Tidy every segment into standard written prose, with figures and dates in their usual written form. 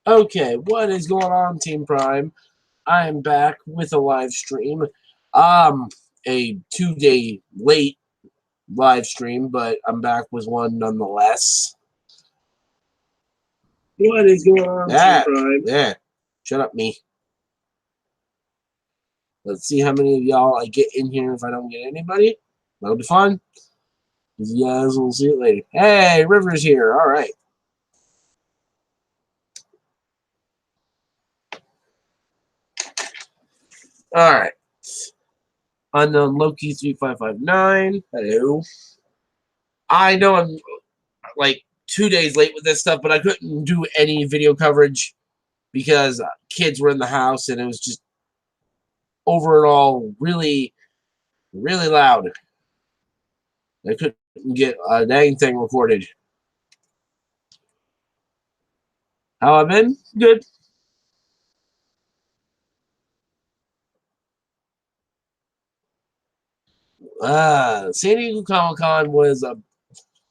Okay, what is going on, Team Prime? I am back with a live stream. A 2-day late live stream, but I'm back with one nonetheless. What is going on, Team Prime? Yeah, shut up, me. Let's see how many of y'all I get in here. If I don't get anybody, that'll be fun. You guys will see it later. Hey, River's here. All right. All right. Unknown Loki 3559. Hello. I know I'm like 2 days late with this stuff, but I couldn't do any video coverage because kids were in the house and it was just overall really, really loud. I couldn't get a dang thing recorded. How I've been? Good. San Diego Comic-Con was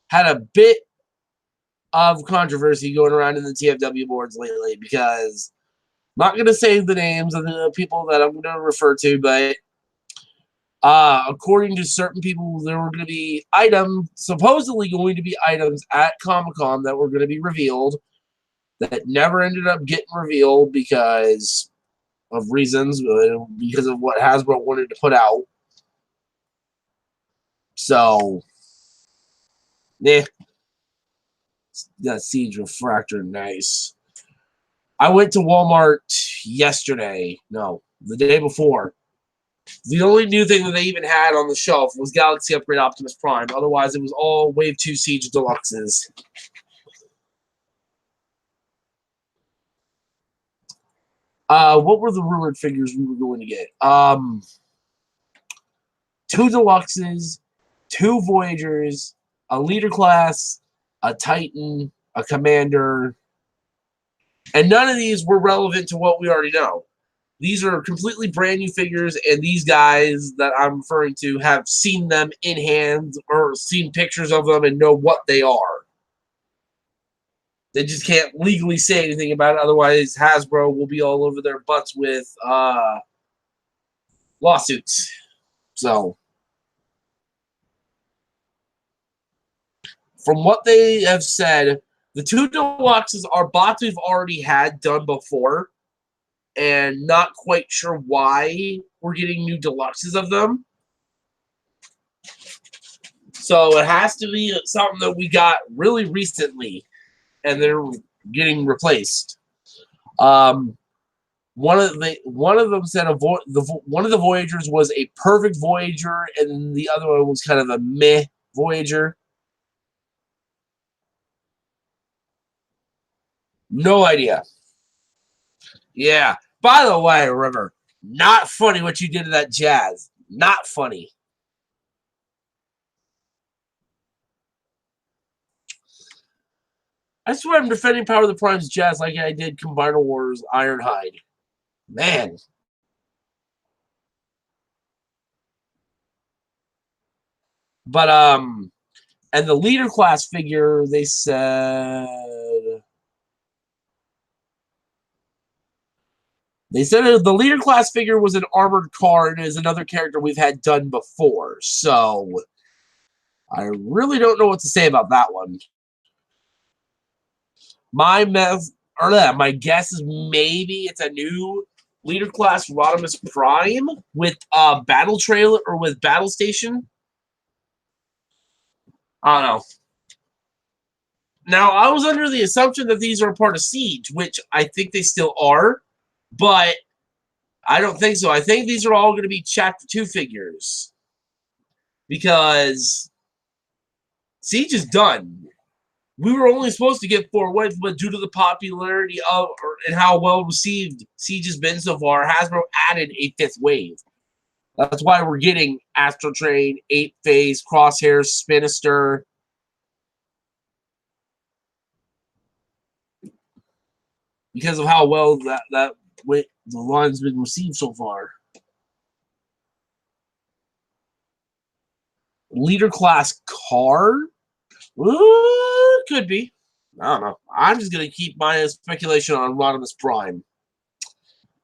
had a bit of controversy going around in the TFW boards lately because I'm not going to say the names of the people that I'm going to refer to, but according to certain people, there were going to be supposedly going to be items at Comic-Con that were going to be revealed that never ended up getting revealed because of reasons, because of what Hasbro wanted to put out. So, yeah, that Siege Refractor, nice. I went to Walmart yesterday. No, the day before. The only new thing that they even had on the shelf was Galaxy Upgrade Optimus Prime. Otherwise, it was all Wave 2 Siege Deluxes. What were the rumored figures we were going to get? 2 Deluxes, 2 Voyagers, a Leader Class, a Titan, a Commander, and none of these were relevant to what we already know. These are completely brand new figures, and these guys that I'm referring to have seen them in hand or seen pictures of them and know what they are. They just can't legally say anything about it, otherwise Hasbro will be all over their butts with lawsuits. So, from what they have said, the 2 Deluxes are bots we've already had done before, and not quite sure why we're getting new Deluxes of them. So it has to be something that we got really recently, and they're getting replaced. One of them said one of the Voyagers was a perfect Voyager, and the other one was kind of a meh Voyager. No idea. Yeah. By the way, River, not funny what you did to that Jazz. Not funny. I swear I'm defending Power of the Prime's Jazz like I did Combiner Wars Ironhide. Man. But, and the Leader Class figure, they said the Leader Class figure was an armored car and is another character we've had done before. So, I really don't know what to say about that one. My guess is maybe it's a new Leader Class Rodimus Prime with Battle Trailer or with Battle Station. I don't know. Now, I was under the assumption that these are a part of Siege, which I think they still are, but I don't think so. I think these are all going to be Chapter 2 figures because Siege is done. We were only supposed to get 4 waves, but due to the popularity of and how well received Siege has been so far, Hasbro added a 5th wave. That's why we're getting Astro Train, 8 Phase, Crosshairs, Spinister. Because of how well the line's been received so far. Leader Class car? Could be. I don't know. I'm just going to keep my speculation on Rodimus Prime.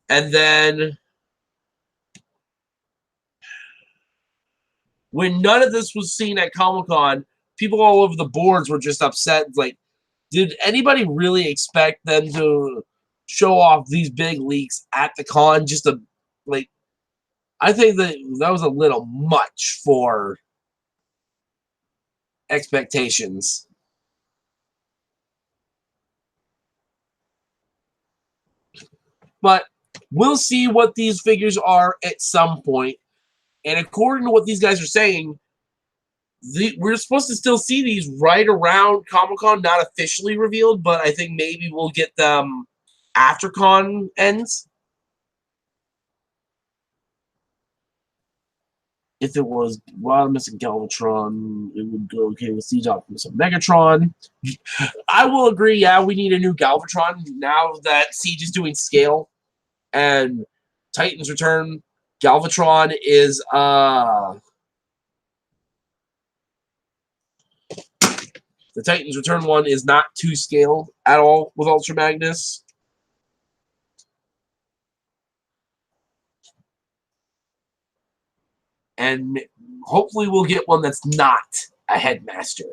And then, when none of this was seen at Comic-Con, people all over the boards were just upset. Like, did anybody really expect them to show off these big leaks at the con? Just to, like, I think that was a little much for expectations. But we'll see what these figures are at some point. And according to what these guys are saying, we're supposed to still see these right around Comic-Con, not officially revealed, but I think maybe we'll get them after Con ends. If it was Rodimus and Galvatron, it would go okay with Siege Optimus and Megatron. I will agree, yeah, we need a new Galvatron now that Siege is doing scale. And Titans Return, Galvatron is the Titans Return one is not to scale at all with Ultra Magnus. And hopefully we'll get one that's not a Headmaster.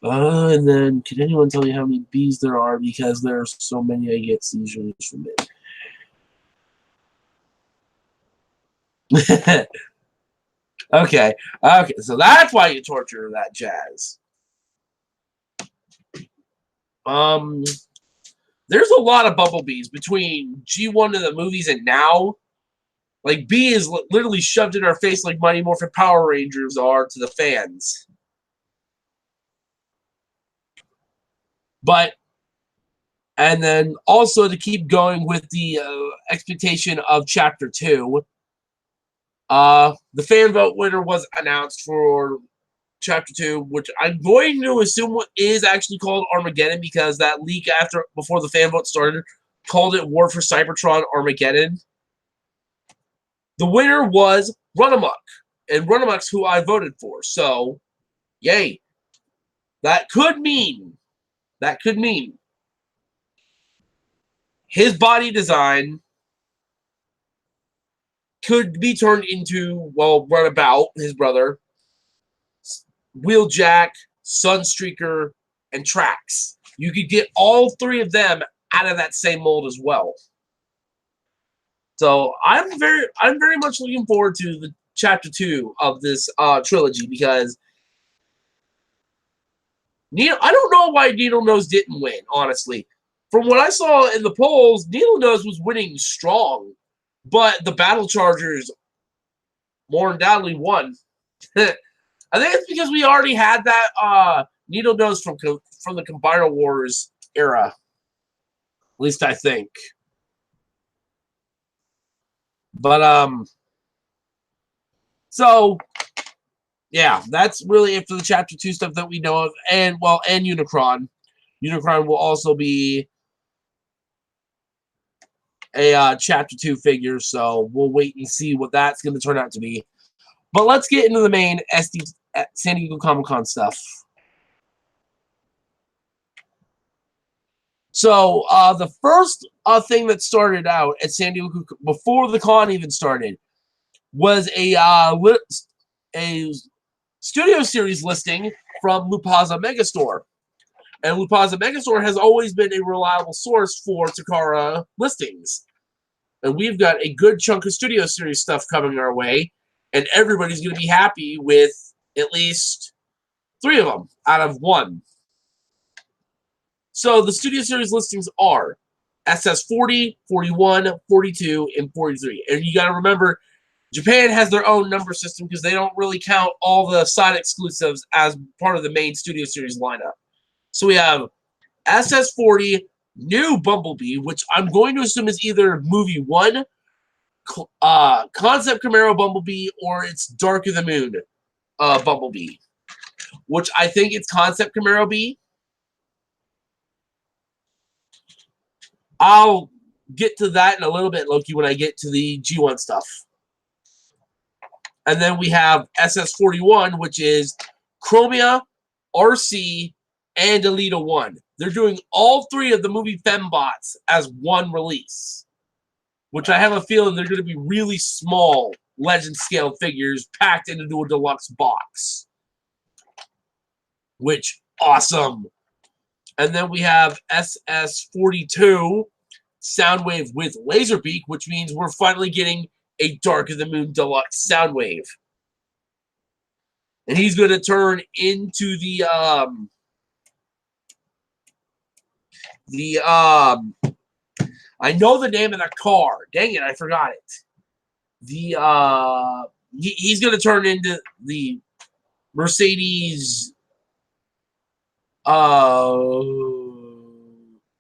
And then, can anyone tell you how many bees there are? Because there are so many, I get seizures from it. Okay, so that's why you torture that jazz. There's a lot of Bumblebees between G1 in the movies and now. Like, B is literally shoved in our face like Mighty Morphin Power Rangers are to the fans. But, and then also to keep going with the expectation of Chapter 2, the fan vote winner was announced for Chapter 2, which I'm going to assume is actually called Armageddon, because that leak before the fan vote started called it War for Cybertron Armageddon. The winner was Runamuck, and Runamuck's who I voted for. So, yay. That could mean his body design could be turned into, well, Runabout, his brother, Wheeljack, Sunstreaker, and Trax. You could get all three of them out of that same mold as well. So I'm very much looking forward to the Chapter 2 of this trilogy, because I don't know why Needle Nose didn't win, honestly. From what I saw in the polls, Needle Nose was winning strong, but the Battle Chargers more undoubtedly won. I think it's because we already had that Needle Nose from the Combiner Wars era. At least I think. But so yeah, that's really it for the Chapter 2 stuff that we know of. And Unicron. Unicron will also be a Chapter 2 figure, so we'll wait and see what that's going to turn out to be. But let's get into the main San Diego Comic-Con stuff. So the first thing that started out at San Diego before the con even started was a studio series listing from Lupaza Megastore. And Lupaza Megastore has always been a reliable source for Takara listings. And we've got a good chunk of studio series stuff coming our way, and everybody's going to be happy with at least 3 of them out of 1. So the studio series listings are SS40, 41, 42, and 43. And you got to remember, Japan has their own number system because they don't really count all the side exclusives as part of the main studio series lineup. So we have SS40, New Bumblebee, which I'm going to assume is either Movie 1, Concept Camaro Bumblebee, or it's Dark of the Moon Bumblebee, which I think it's Concept Camaro B. I'll get to that in a little bit, Loki, when I get to the G1 stuff. And then we have SS41, which is Chromia, RC, and Alita 1. They're doing all 3 of the movie Fembots as one release, which I have a feeling they're going to be really small legend scale figures packed into a deluxe box. Which, awesome. And then we have SS42 Soundwave with Laserbeak, which means we're finally getting a Dark of the Moon Deluxe Soundwave. And he's going to turn into I know the name of the car. Dang it, I forgot it. He's going to turn into the Mercedes.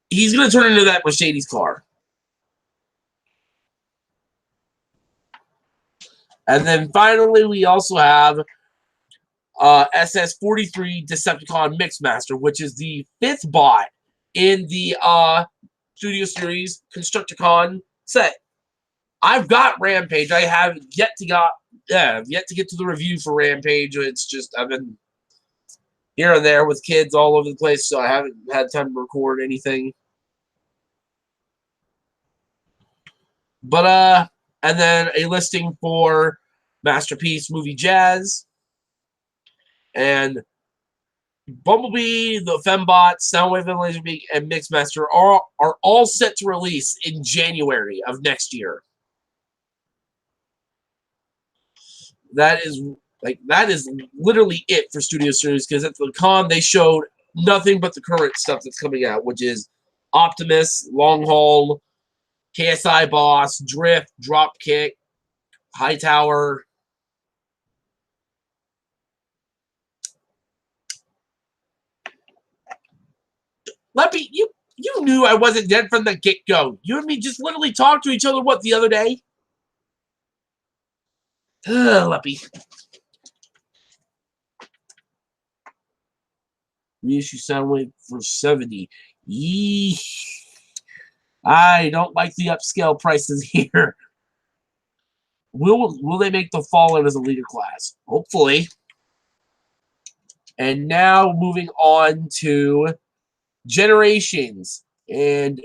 He's going to turn into that Mercedes car. And then finally, we also have SS43 Decepticon Mixmaster, which is the 5th bot in the Studio Series Constructicon set. I've got Rampage. I have yet to get to the review for Rampage. It's just I've been here and there with kids all over the place, so I haven't had time to record anything. But and then a listing for Masterpiece Movie Jazz and Bumblebee, the Fembot, Soundwave and Laserbeak, and Mixmaster are all set to release in January of next year. That is literally it for Studio Series, because at the con they showed nothing but the current stuff that's coming out, which is Optimus, Long Haul, KSI Boss, Drift, Dropkick, Hightower. Leppy, you knew I wasn't dead from the get-go. You and me just literally talked to each other, what, the other day? Leppy. Reissue Soundwave for 70. Yee. I don't like the upscale prices here. Will they make the Fallen as a leader class? Hopefully. And now moving on to Generations. And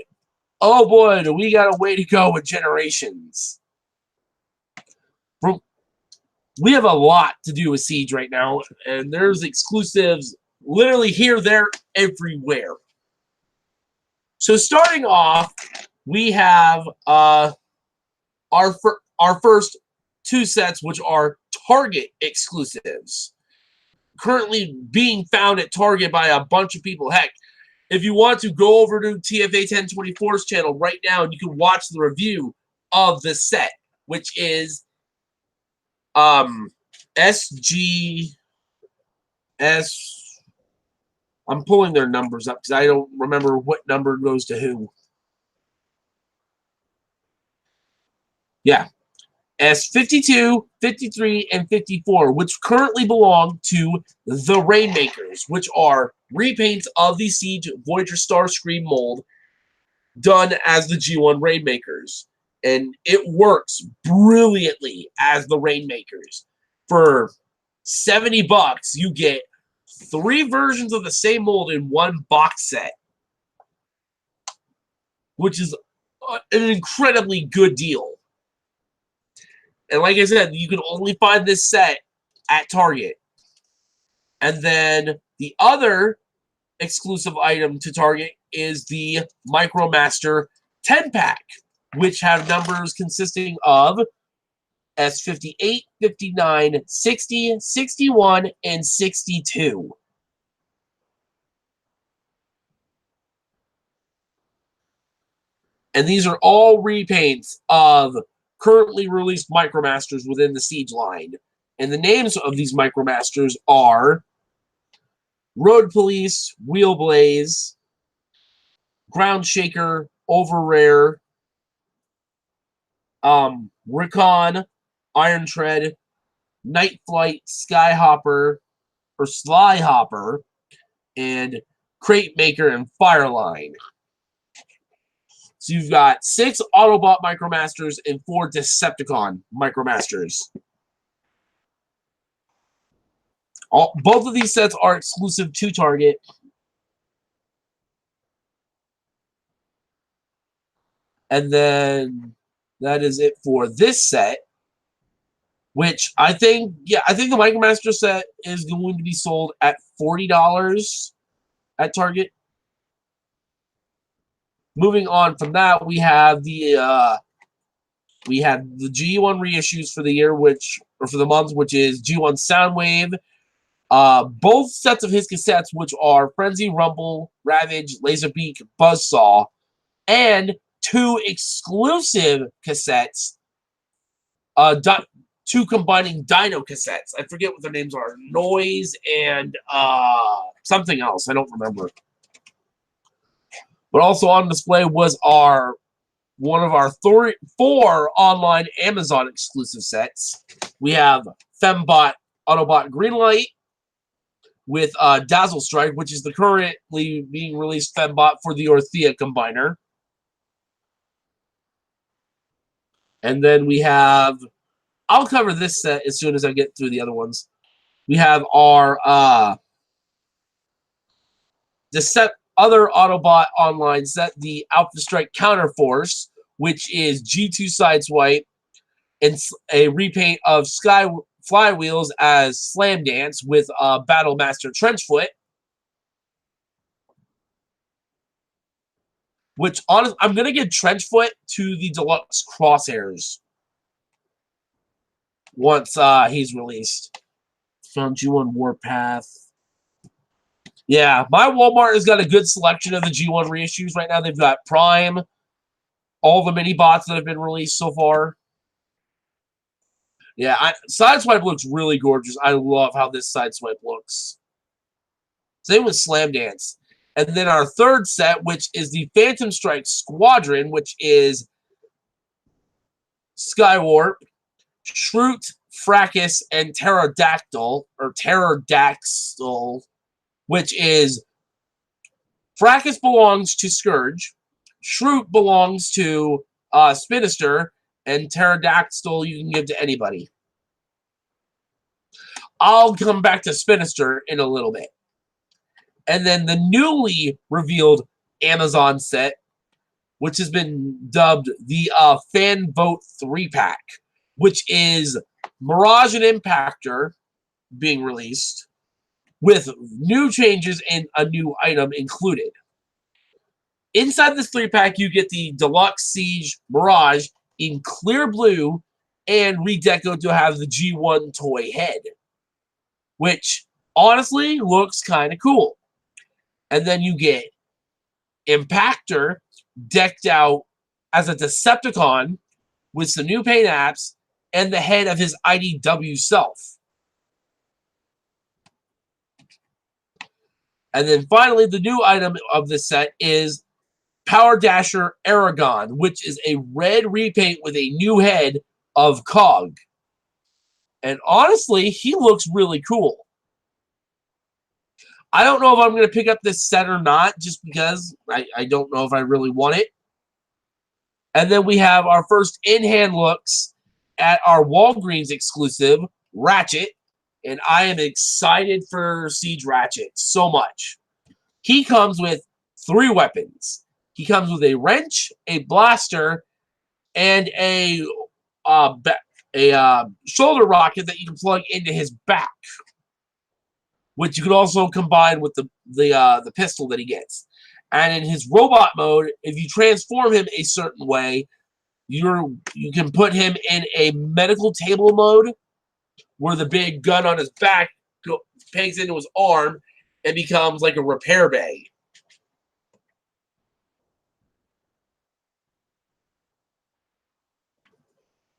oh boy, do we got a way to go with Generations. We have a lot to do with Siege right now, and there's exclusives literally here, there, everywhere. So starting off, we have our first 2 sets, which are Target exclusives, currently being found at Target by a bunch of people. Heck, if you want to go over to TFA 1024's channel right now, and you can watch the review of the set, which is SGS. I'm pulling their numbers up because I don't remember what number goes to who. Yeah. S52, 53, and 54, which currently belong to the Rainmakers, which are repaints of the Siege Voyager Starscream mold done as the G1 Rainmakers. And it works brilliantly as the Rainmakers. For $70, you get 3 versions of the same mold in one box set, which is an incredibly good deal. And like I said, you can only find this set at Target. And then the other exclusive item to Target is the Micromaster 10-pack, which have numbers consisting of S58, 59, 60, 61, and 62. And these are all repaints of currently released Micromasters within the Siege line. And the names of these Micromasters are Road Police, Wheelblaze, Ground Shaker, Overrare, Recon, Iron Tread, Night Flight, Skyhopper, or Slyhopper, and Crate Maker and Fireline. So you've got 6 Autobot Micromasters and 4 Decepticon Micromasters. Both of these sets are exclusive to Target. And then that is it for this set, which I think the MicroMaster set is going to be sold at $40 at Target. Moving on from that, we have the G1 reissues for the year, for the month, which is G1 Soundwave. Both sets of his cassettes, which are Frenzy, Rumble, Ravage, Laserbeak, Buzzsaw, and 2 exclusive cassettes. Two combining Dino cassettes. I forget what their names are. Noise and something else. I don't remember. But also on display was one of our 4 online Amazon exclusive sets. We have Fembot Autobot Greenlight with Dazzle Strike, which is the currently being released Fembot for the Orthea Combiner. And then we have, I'll cover this set as soon as I get through the other ones. We have our other Autobot online set, the Alpha Strike Counterforce, which is G2 Sideswipe and a repaint of Sky Flywheels as Slam Dance with Battle Master Trenchfoot. Which, honestly, I'm going to give Trenchfoot to the Deluxe Crosshairs once he's released. From G1 Warpath. Yeah, my Walmart has got a good selection of the G1 reissues right now. They've got Prime, all the mini bots that have been released so far. Yeah, Sideswipe looks really gorgeous. I love how this Sideswipe looks. Same with Slam Dance. And then our third set, which is the Phantom Strike Squadron, which is Skywarp, Shroot, Fracus, and Pterodactyl, which is Fracus belongs to Scourge, Shroot belongs to Spinister, and Pterodactyl you can give to anybody. I'll come back to Spinister in a little bit. And then the newly revealed Amazon set, which has been dubbed the Fan Vote 3-pack, which is Mirage and Impactor being released, with new changes and a new item included. Inside this 3-pack, you get the Deluxe Siege Mirage in clear blue and redecoed to have the G1 toy head, which honestly looks kind of cool. And then you get Impactor decked out as a Decepticon with some new paint apps and the head of his IDW self. And then finally, the new item of this set is Power Dasher Aragon, which is a red repaint with a new head of Cog. And honestly, he looks really cool. I don't know if I'm going to pick up this set or not, just because I don't know if I really want it. And then we have our first in-hand looks at our Walgreens exclusive, Ratchet. And I am excited for Siege Ratchet so much. He comes with 3 weapons. He comes with a wrench, a blaster, and a shoulder rocket that you can plug into his back, which you can also combine with the pistol that he gets. And in his robot mode, if you transform him a certain way, you can put him in a medical table mode, where the big gun on his back pegs into his arm and becomes like a repair bay.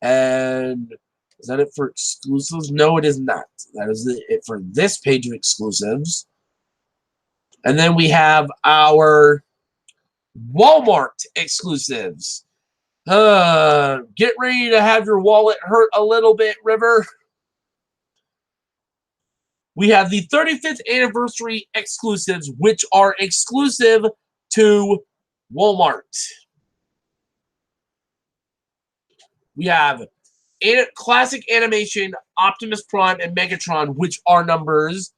And is that it for exclusives? No, it is not. That is it for this page of exclusives. And then we have our Walmart exclusives. Get ready to have your wallet hurt a little bit, River. We have the 35th anniversary exclusives, which are exclusive to Walmart. We have classic animation Optimus Prime and Megatron, which are numbers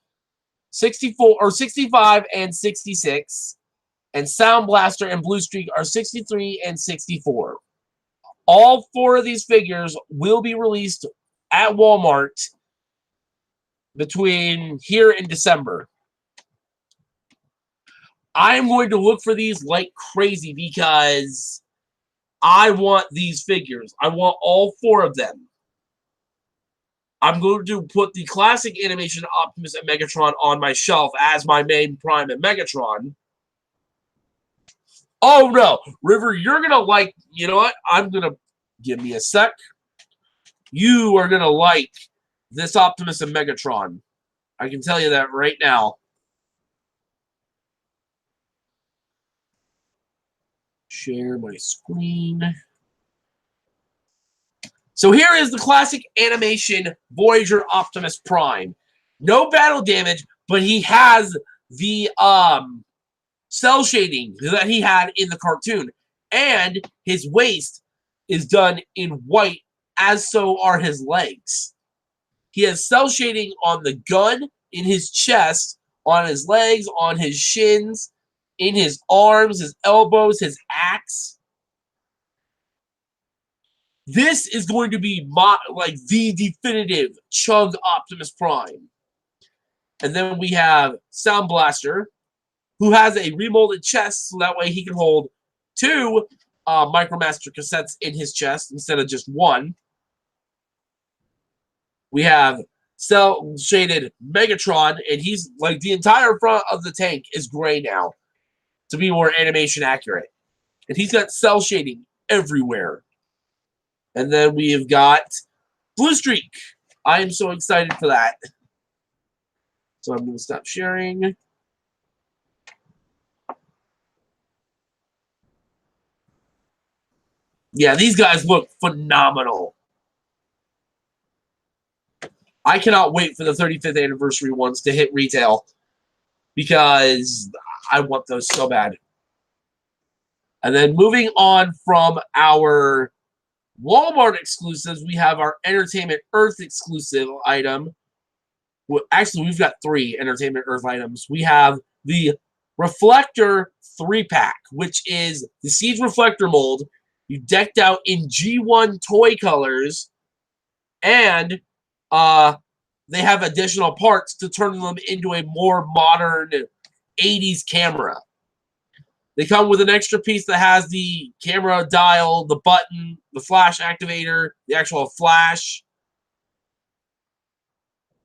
64 or 65 and 66, and Sound Blaster and Blue Streak are 63 and 64. All 4 of these figures will be released at Walmart between here and December. I'm going to look for these like crazy because I want these figures. I want all 4 of them. I'm going to put the classic animation Optimus and Megatron on my shelf as my main Prime and Megatron. Oh no, River, you're going to like, you know what? I'm going to, give me a sec. You are going to like this Optimus and Megatron. I can tell you that right now. Share my screen. So here is the classic animation Voyager Optimus Prime. No battle damage, but he has the cell shading that he had in the cartoon. And his waist is done in white, as so are his legs. He has cell shading on the gun, in his chest, on his legs, on his shins, in his arms, his elbows, his axe. This is going to be the definitive Chug Optimus Prime. And then we have Sound Blaster, who has a remolded chest, so that way he can hold 2 Micromaster cassettes in his chest instead of just 1. We have cell-shaded Megatron, and he's like the entire front of the tank is gray now, to be more animation accurate. And he's got cell shading everywhere. And then we have got Blue Streak. I am so excited for that. So I'm going to stop sharing. Yeah, these guys look phenomenal. I cannot wait for the 35th anniversary ones to hit retail because I want those so bad. And then moving on from our Walmart exclusives, we have our Entertainment Earth exclusive item. Well, actually, we've got 3 Entertainment Earth items. We have the Reflector 3-pack, which is the Siege Reflector mold. You decked out in G1 toy colors, and they have additional parts to turn them into a more modern 80s camera. They come with an extra piece that has the camera dial, the button, the flash activator, the actual flash.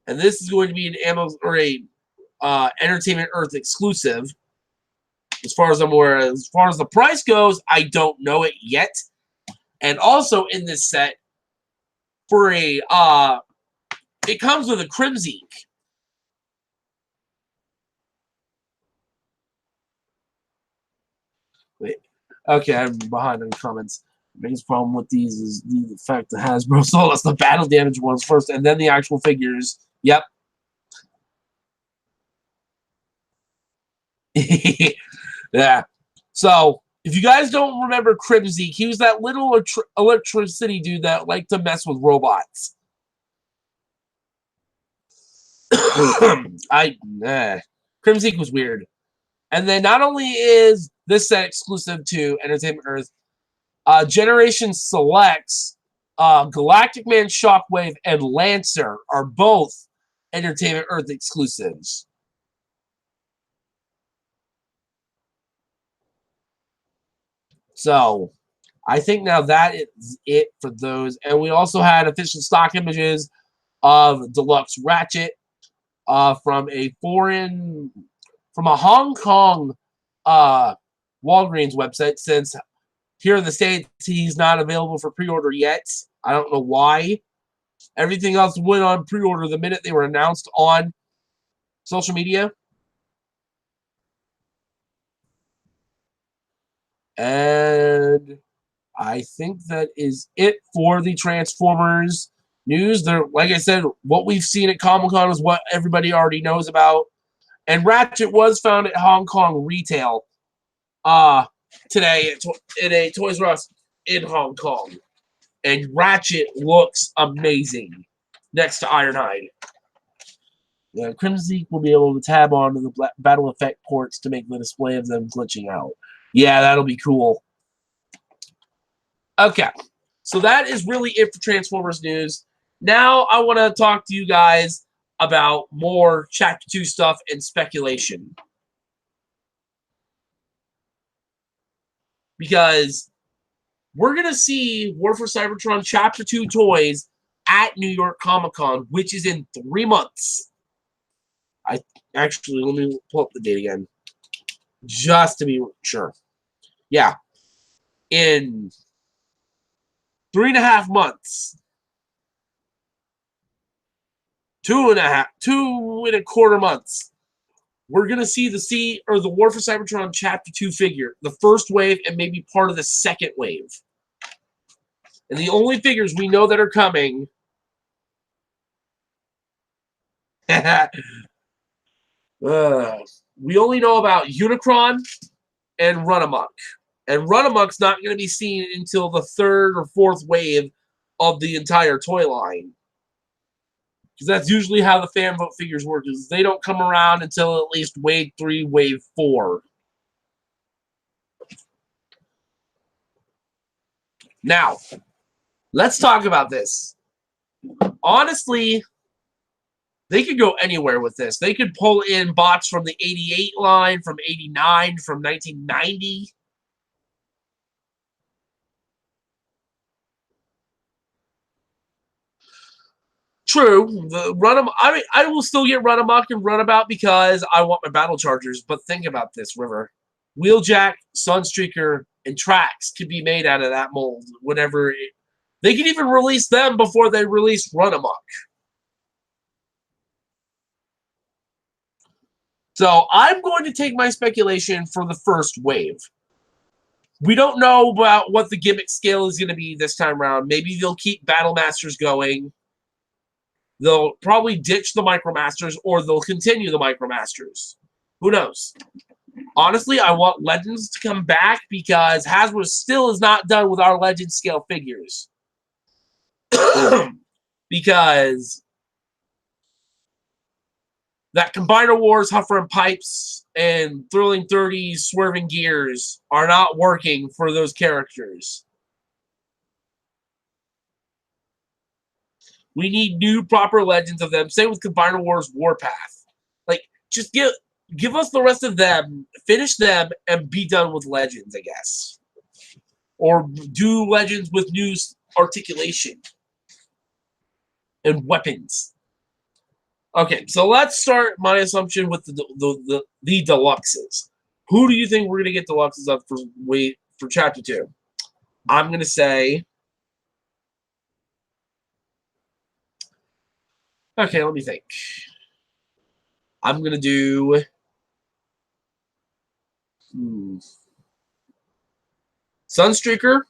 And this is going to be an Entertainment Earth exclusive. As far as I'm aware, as far as the price goes, I don't know it yet. And also in this set, for a it comes with a Crimson. Wait. Okay, I'm behind on the comments. The biggest problem with these is the fact that Hasbro sold us the battle damage ones first and then the actual figures. Yep. Yeah. So, if you guys don't remember Crimson, he was that little electricity dude that liked to mess with robots. Crimson was weird. And then not only is this set exclusive to Entertainment Earth, Generation Selects, Galactic Man, Shockwave, and Lancer are both Entertainment Earth exclusives. So, I think now that is it for those. And we also had official stock images of Deluxe Ratchet from a Hong Kong Walgreens website, since here in the States he's not available for pre-order yet. I don't know why. Everything else went on pre-order the minute they were announced on social media. And I think that is it for the Transformers news. There, like I said, what we've seen at Comic-Con is what everybody already knows about. And Ratchet was found at Hong Kong retail today at a Toys R Us in Hong Kong. And Ratchet looks amazing next to Ironhide. Crimson will be able to tab onto the battle effect ports to make the display of them glitching out. Yeah, that'll be cool. Okay, so that is really it for Transformers news. Now I want to talk to you guys about more Chapter 2 stuff and speculation. Because we're going to see War for Cybertron Chapter 2 toys at New York Comic Con, which is in 3 months. Actually, let me pull up the date again, just to be sure. Yeah, in 3.5 months. 2.25 months. We're going to see the War for Cybertron Chapter 2 figure. The first wave and maybe part of the second wave. And the only figures we know that are coming... we only know about Unicron and Run Amok. And Run Amok's not going to be seen until the 3rd or 4th wave of the entire toy line. Because that's usually how the fan vote figures work, is they don't come around until at least wave 3, wave 4. Now, let's talk about this. Honestly, they could go anywhere with this. They could pull in bots from the 88 line, from 89, from 1990. True. I will still get Run Amok and Runabout because I want my battle chargers. But think about this, River. Wheeljack, Sunstreaker, and Trax could be made out of that mold whenever they could even release them before they release Run Amok. So I'm going to take my speculation for the first wave. We don't know about what the gimmick scale is going to be this time around. Maybe they'll keep Battle Masters going. They'll probably ditch the Micromasters, or they'll continue the Micromasters. Who knows? Honestly, I want Legends to come back because Hasbro still is not done with our Legend scale figures. Because that Combiner Wars, Huffer and Pipes, and Thrilling 30s, Swerving Gears are not working for those characters. We need new proper Legends of them. Same with Combiner Wars Warpath. Like, just give us the rest of them, finish them, and be done with Legends, I guess. Or do Legends with new articulation and weapons. Okay, so let's start my assumption with the deluxes. Who do you think we're gonna get deluxes of for Chapter 2? I'm gonna say. Okay, let me think. I'm gonna do. Sunstreaker.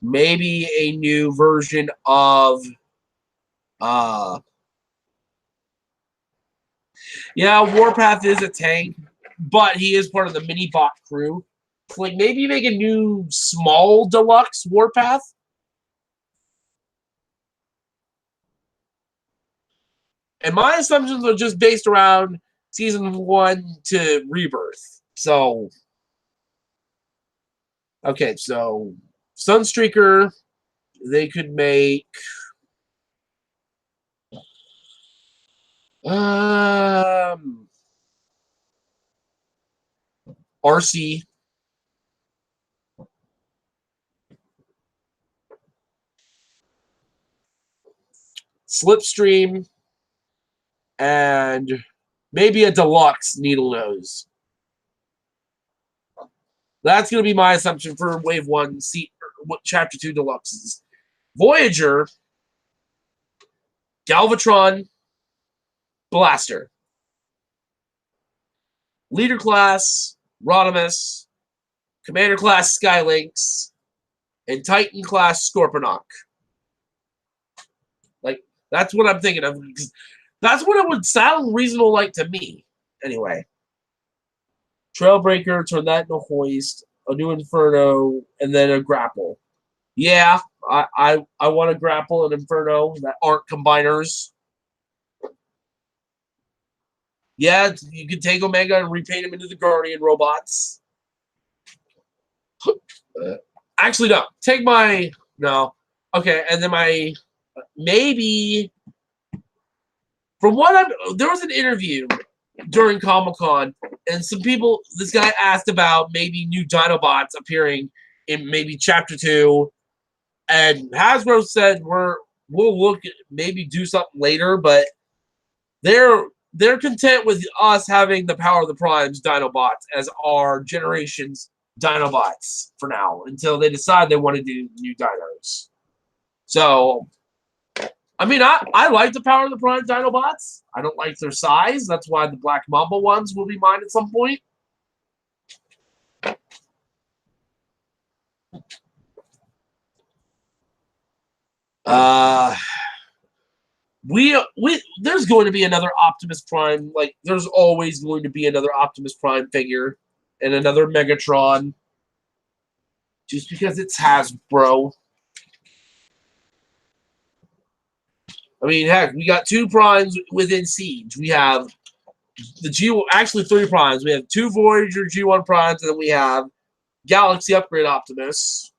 Maybe a new version of. Yeah, Warpath is a tank, but he is part of the mini bot crew. Like, maybe make a new small deluxe Warpath. And my assumptions are just based around Season 1 to Rebirth. So, okay, so Sunstreaker, they could make... RC. Slipstream. And maybe a deluxe Needle Nose. That's going to be my assumption for Wave 1, Chapter 2 Deluxes. Voyager, Galvatron, Blaster. Leader Class, Rodimus, Commander Class Skylynx, and Titan Class Scorponok. Like, that's what I'm thinking of. That's what it would sound reasonable like to me. Anyway. Trailbreaker, Tornado Hoist. a new Inferno, and then a grapple. Yeah, I want a grapple and Inferno that aren't combiners. Yeah, you can take Omega and repaint him into the Guardian robots. Actually, no. Take my... No. Okay, and then my... Maybe... From what I'm... There was an interview during Comic-Con, and some people... This guy asked about maybe new Dinobots appearing in maybe Chapter 2, and Hasbro said we'll look... Maybe do something later, but they're content with us having the Power of the Primes Dinobots as our generation's Dinobots for now, until they decide they want to do new dinos. So, I mean, I like the Power of the Prime Dinobots. I don't like their size. That's why the Black Mamba ones will be mine at some point. There's going to be another Optimus Prime. Like, there's always going to be another Optimus Prime figure and another Megatron. Just because it's Hasbro. I mean, heck, we got 2 Primes within Siege. We have the actually 3 Primes. We have 2 Voyager G1 Primes, and then we have Galaxy Upgrade Optimus.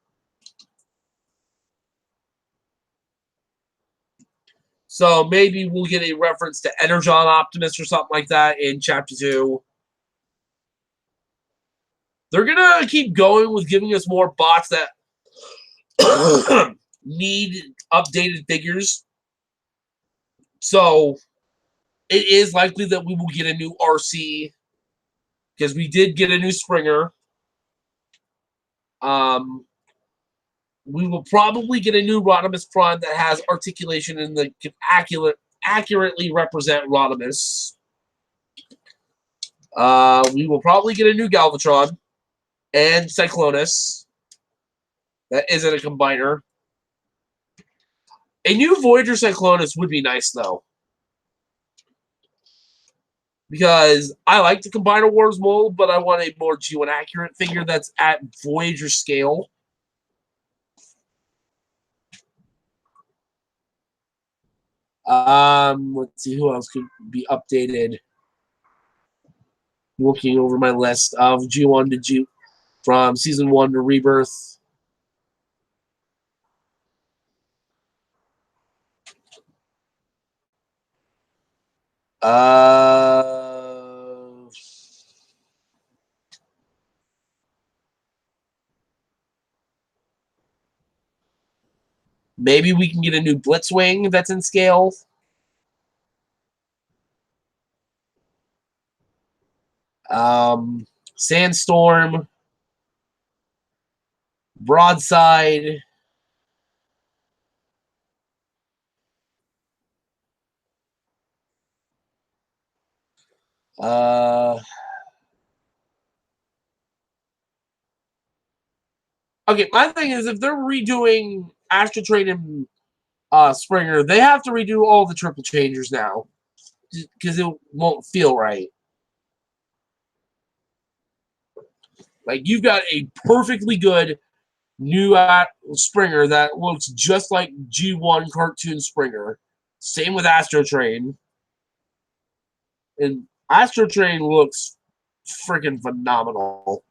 So maybe we'll get a reference to Energon Optimus or something like that in Chapter 2. They're going to keep going with giving us more bots that need updated figures. So it is likely that we will get a new RC, because we did get a new Springer. We will probably get a new Rodimus Prime that has articulation and that can accurately represent Rodimus. We will probably get a new Galvatron and Cyclonus. That isn't a combiner. A new Voyager Cyclonus would be nice, though. Because I like the Combiner Wars mold, but I want a more G1 accurate figure that's at Voyager scale. Let's see who else could be updated. Looking over my list of G1 to G from Season 1 to Rebirth. Maybe we can get a new Blitzwing that's in scale. Sandstorm. Broadside. Okay, my thing is, if they're redoing Astro Train and Springer, they have to redo all the triple changers now, because it won't feel right. Like, you've got a perfectly good new Springer that looks just like G1 cartoon Springer. Same with Astro Train. And Astro Train looks freaking phenomenal.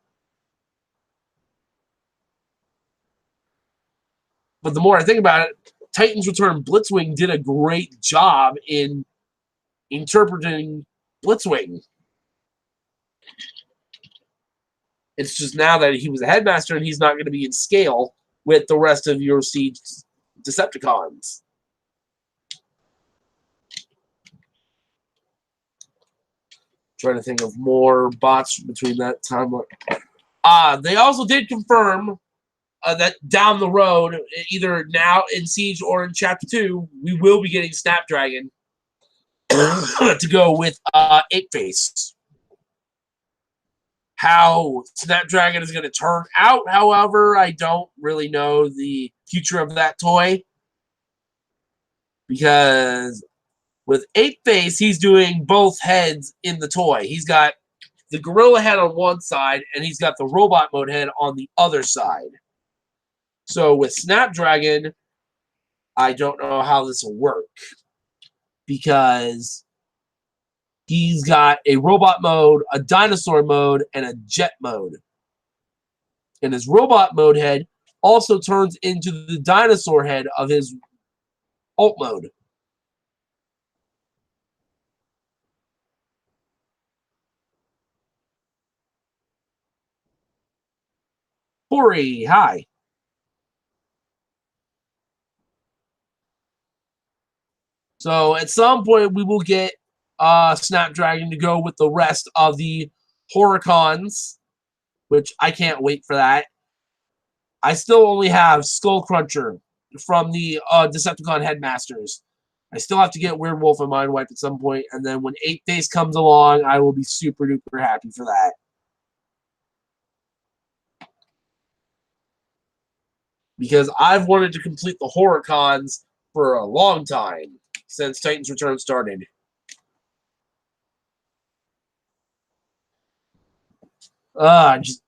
But the more I think about it, Titans Return Blitzwing did a great job in interpreting Blitzwing. It's just now that he was a headmaster and he's not going to be in scale with the rest of your Siege Decepticons. Trying to think of more bots between that time. They also did confirm that down the road, either now in Siege or in Chapter 2, we will be getting Snapdragon to go with Ape-Face. How Snapdragon is going to turn out, however, I don't really know the future of that toy. Because with Ape-Face, he's doing both heads in the toy. He's got the gorilla head on one side, and he's got the robot mode head on the other side. So with Snapdragon, I don't know how this will work because he's got a robot mode, a dinosaur mode, and a jet mode. And his robot mode head also turns into the dinosaur head of his alt mode. Corey, hi. So at some point we will get Snapdragon to go with the rest of the Horicons, which I can't wait for that. I still only have Skullcruncher from the Decepticon Headmasters. I still have to get Weirdwolf and Mindwipe at some point, and then when 8 Days comes along, I will be super duper happy for that. Because I've wanted to complete the Horicons for a long time, since Titan's Return started. Just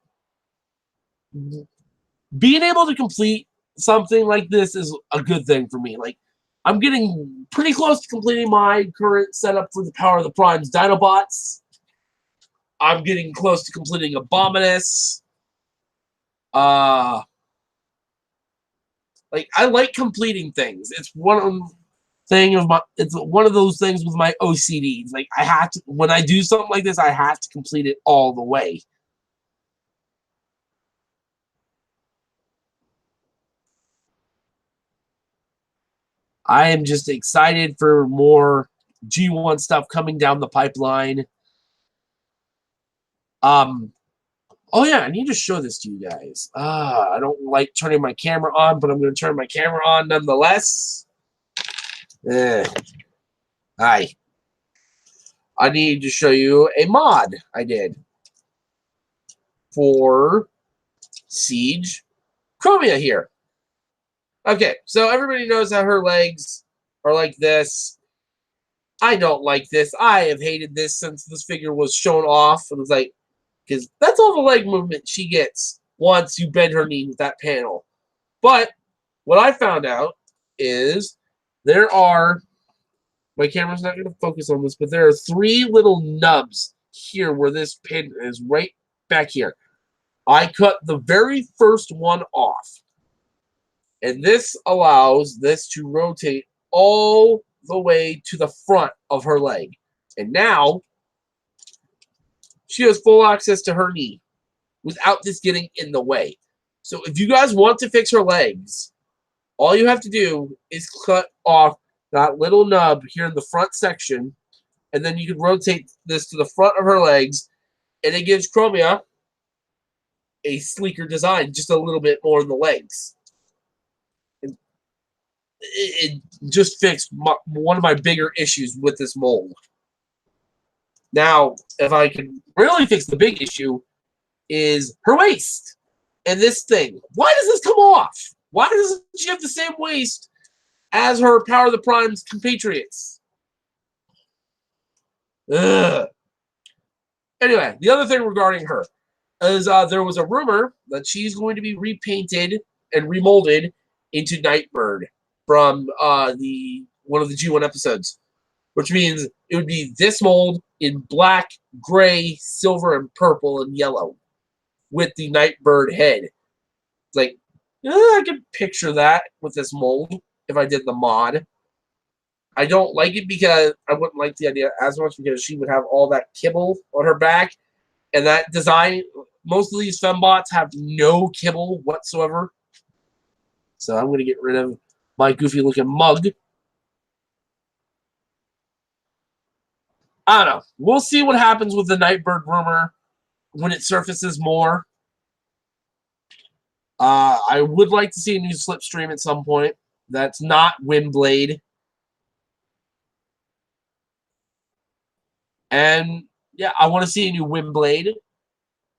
being able to complete something like this is a good thing for me. Like, I'm getting pretty close to completing my current setup for the Power of the Prime's Dinobots. I'm getting close to completing Abominus. Like, I like completing things. It's one of those things with my OCDs. Like, I have to, when I do something like this, I have to complete it all the way. I am just excited for more G1 stuff coming down the pipeline. Oh yeah, I need to show this to you guys. I don't like turning my camera on, but I'm going to turn my camera on nonetheless. Hi. I need to show you a mod I did for Siege Chromia here. Okay, so everybody knows how her legs are like this. I don't like this. I have hated this since this figure was shown off. It was like, because that's all the leg movement she gets once you bend her knee with that panel. But what I found out is there are, my camera's not going to focus on this, but there are 3 little nubs here where this pin is right back here. I cut the very first one off. And this allows this to rotate all the way to the front of her leg. And now she has full access to her knee without this getting in the way. So if you guys want to fix her legs, all you have to do is cut off that little nub here in the front section, and then you can rotate this to the front of her legs, and it gives Chromia a sleeker design, just a little bit more in the legs. And it just fixed one of my bigger issues with this mold. Now, if I can really fix the big issue, is her waist. And this thing. Why does this come off? Why doesn't she have the same waist as her Power of the Prime's compatriots? Ugh. Anyway, the other thing regarding her is there was a rumor that she's going to be repainted and remolded into Nightbird from one of the G1 episodes, which means it would be this mold in black, gray, silver, and purple and yellow with the Nightbird head. It's like, I could picture that with this mold if I did the mod. I don't like it because I wouldn't like the idea as much because she would have all that kibble on her back. And that design, most of these fembots have no kibble whatsoever. So I'm going to get rid of my goofy looking mug. I don't know. We'll see what happens with the Nightbird rumor when it surfaces more. I would like to see a new Slipstream at some point. That's not Windblade. And yeah, I want to see a new Windblade.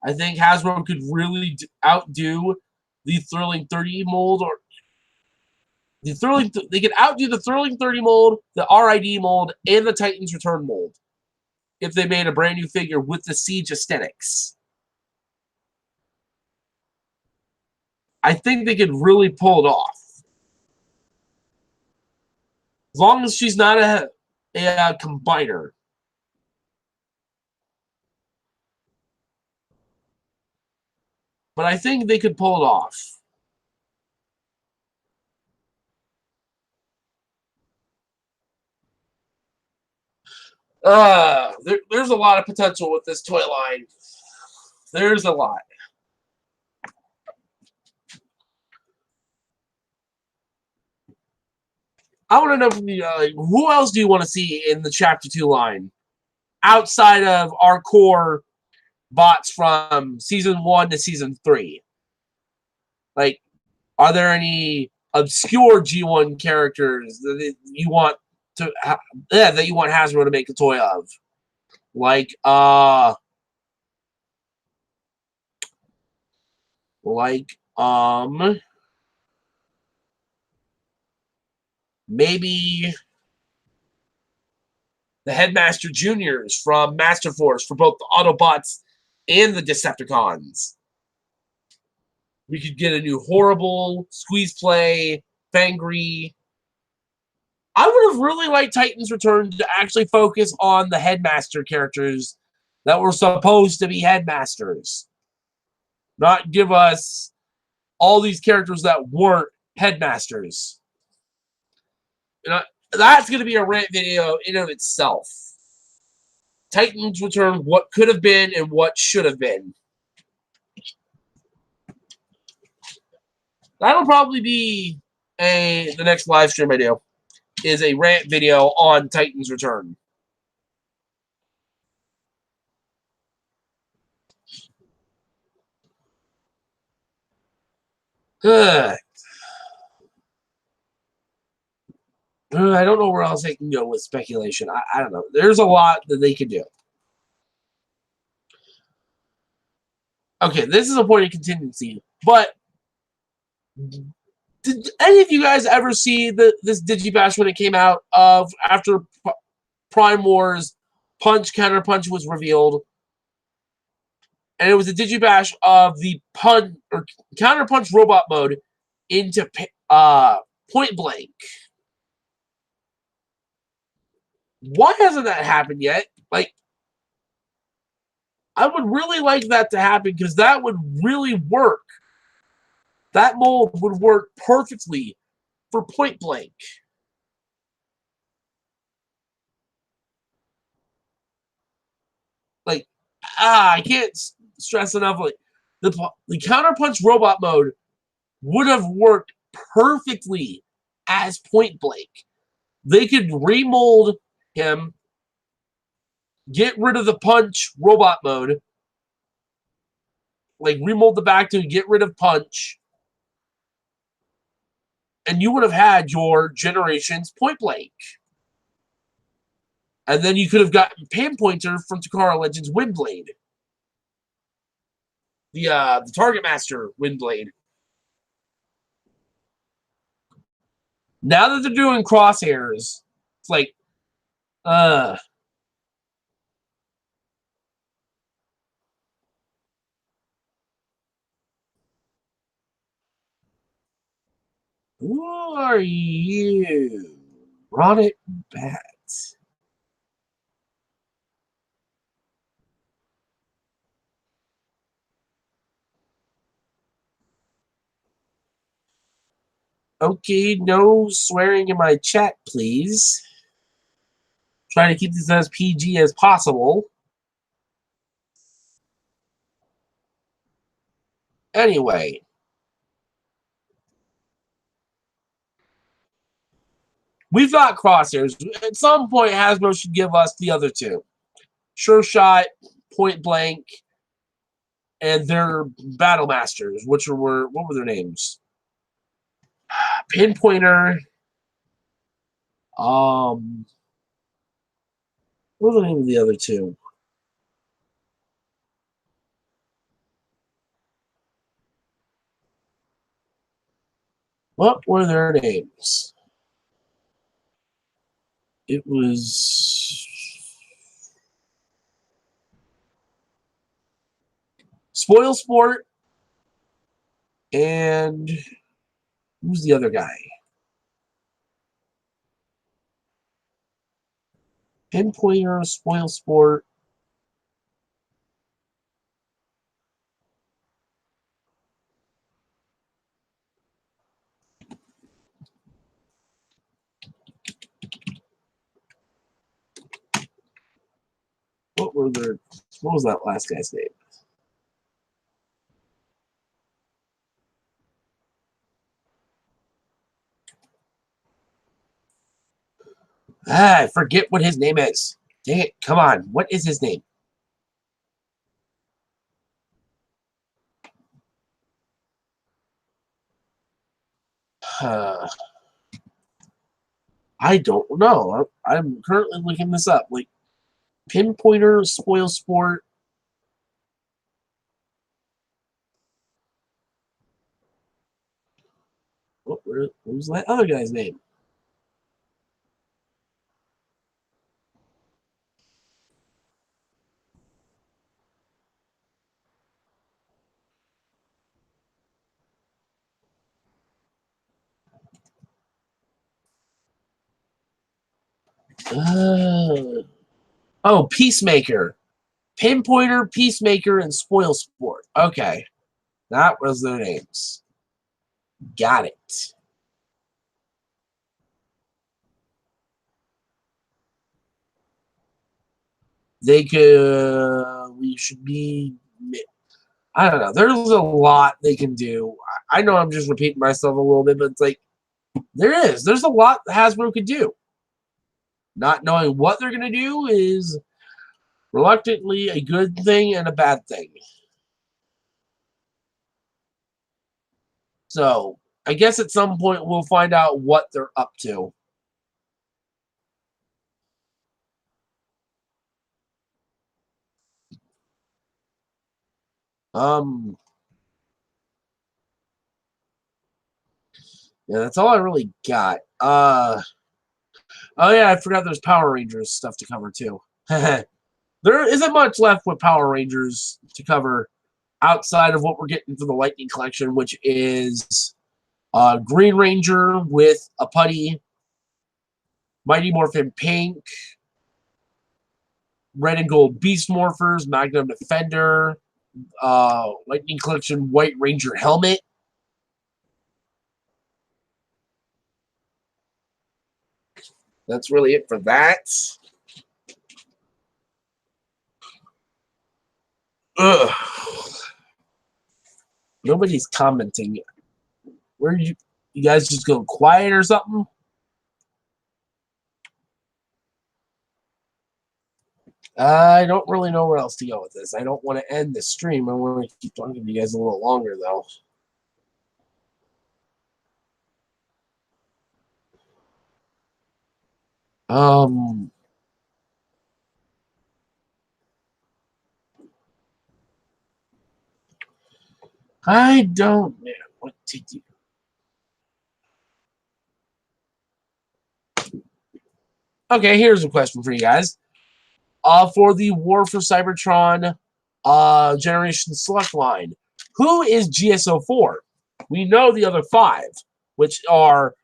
I think Hasbro could really outdo the Thrilling 30 mold, or they could outdo the Thrilling 30 mold, the RID mold, and the Titan's Return mold. if they made a brand new figure with the Siege aesthetics. I think they could really pull it off. As long as she's not a combiner. But I think they could pull it off. There's a lot of potential with this toy line. There's a lot. I want to know from you, who else do you want to see in the Chapter 2 line? Outside of our core bots from Season 1 to Season 3. Like, are there any obscure G1 characters that you want to that you want Hasbro to make a toy of? Like maybe the Headmaster Juniors from Master Force for both the Autobots and the Decepticons. We could get a new Horrible, Squeeze Play, Fangry. I would have really liked Titans Return to actually focus on the Headmaster characters that were supposed to be Headmasters. Not give us all these characters that weren't Headmasters. That's going to be a rant video in of itself. Titans Return, what could have been and what should have been. That'll probably be the next live stream I do. Is a rant video on Titans Return. I don't know where else they can go with speculation. I don't know. There's a lot that they could do. Okay, this is a point of contingency, but did any of you guys ever see this Digibash when it came out after Prime Wars Punch Counter Punch was revealed? And it was a Digibash of the Counter Punch robot mode into Point Blank. Why hasn't that happened yet? Like, I would really like that to happen because that would really work. That mold would work perfectly for Point Blank. Like, I can't stress enough. Like, the Counter Punch robot mode would have worked perfectly as Point Blank. They could remold him, get rid of the Punch robot mode, like remold the back to get rid of Punch, and you would have had your Generations Point Blank. And then you could have gotten Pinpointer from Takara Legends Windblade. The Target Master Windblade. Now that they're doing crosshairs, it's like, who are you? Run it back. Okay, no swearing in my chat, please. Trying to keep this as PG as possible. Anyway. We've got crosshairs. At some point, Hasbro should give us the other two. Sure Shot, Point Blank, and their Battle Masters, which were, what were their names? Pinpointer. What were the name of the other two? What were their names? It was Spoil Sport, and who's the other guy? Pinpointer, Spoil Sport. What was that last guy's name? I forget what his name is. Dang it, come on. What is his name? I don't know. I'm currently looking this up. Like, Pinpointer, Spoil Sport. What was that other guy's name? Oh, Peacemaker. Pinpointer, Peacemaker, and Spoil Sport. Okay. That was their names. Got it. They could. We should be. I don't know. There's a lot they can do. I know I'm just repeating myself a little bit, but it's like there's a lot Hasbro could do. Not knowing what they're gonna do is reluctantly a good thing and a bad thing. So I guess at some point we'll find out what they're up to. Um, yeah, that's all I really got. Oh yeah, I forgot there's Power Rangers stuff to cover too. There isn't much left with Power Rangers to cover outside of what we're getting for the Lightning Collection, which is Green Ranger with a putty, Mighty Morphin Pink, Red and Gold Beast Morphers, Magnum Defender, Lightning Collection White Ranger helmet. That's really it for that. Ugh. Nobody's commenting. Where you guys just go quiet or something? I don't really know where else to go with this. I don't want to end the stream. I want to keep talking to you guys a little longer, though. Um, I don't know what to do. Okay, here's a question for you guys. For the War for Cybertron Generation Select line, who is GSO4? We know the other five, which are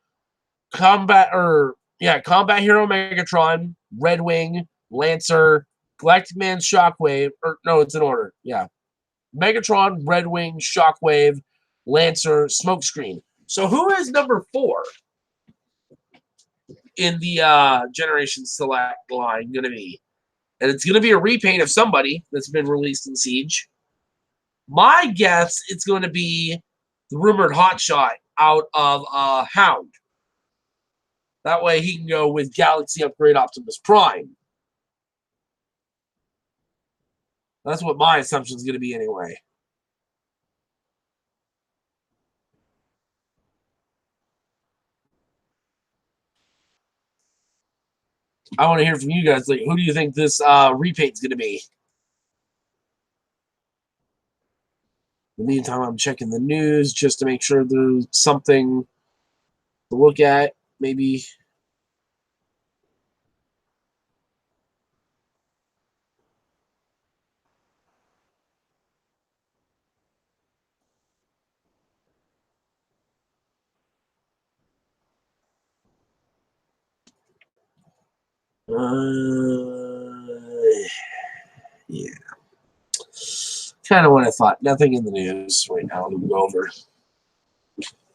Combat Hero Megatron, Red Wing, Lancer, Galactic Man, Shockwave, or no, it's in order. Yeah. Megatron, Red Wing, Shockwave, Lancer, Smokescreen. So who is number 4 in the Generation Select line going to be? And it's going to be a repaint of somebody that's been released in Siege. My guess it's going to be the rumored hotshot out of Hound. That way he can go with Galaxy Upgrade Optimus Prime. That's what my assumption is going to be anyway. I want to hear from you guys. Like, who do you think this repaint is going to be? In the meantime, I'm checking the news just to make sure there's something to look at. Maybe. Yeah. Kind of what I thought. Nothing in the news right now to go over.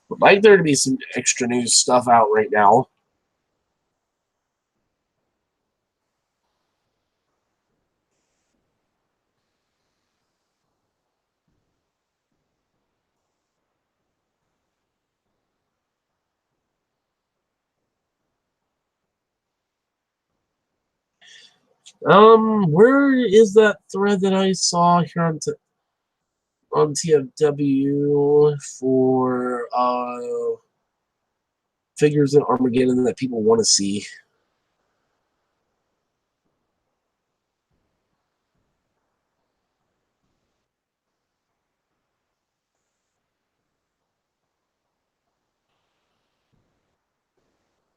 Would like there to be some extra news stuff out right now. Where is that thread that I saw here on TFW for figures in Armageddon that people want to see?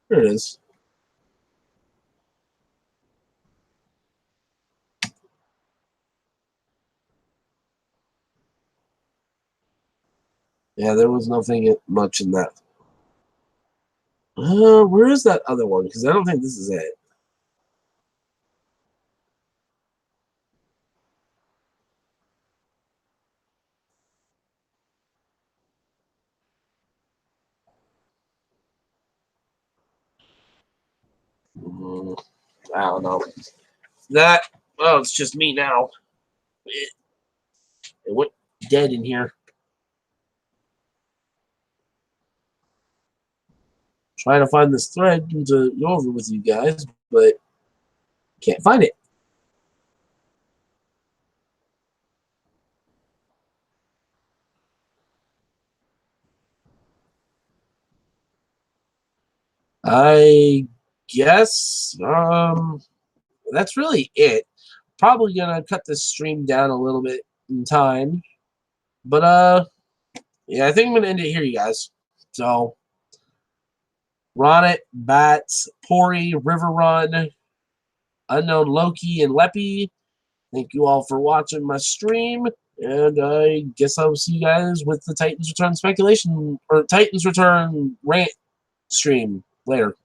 There it is. Yeah, there was nothing much in that. Where is that other one? Because I don't think this is it. Mm, I don't know. That, oh, it's just me now. It went dead in here. Trying to find this thread to go over with you guys, but can't find it. I guess that's really it. Probably gonna cut this stream down a little bit in time. But yeah, I think I'm gonna end it here, you guys. So Ronnet, Bats, Pori, River Run, Unknown Loki, and Leppy. Thank you all for watching my stream. And I guess I will see you guys with the Titans Return speculation or Titans Return rant stream later.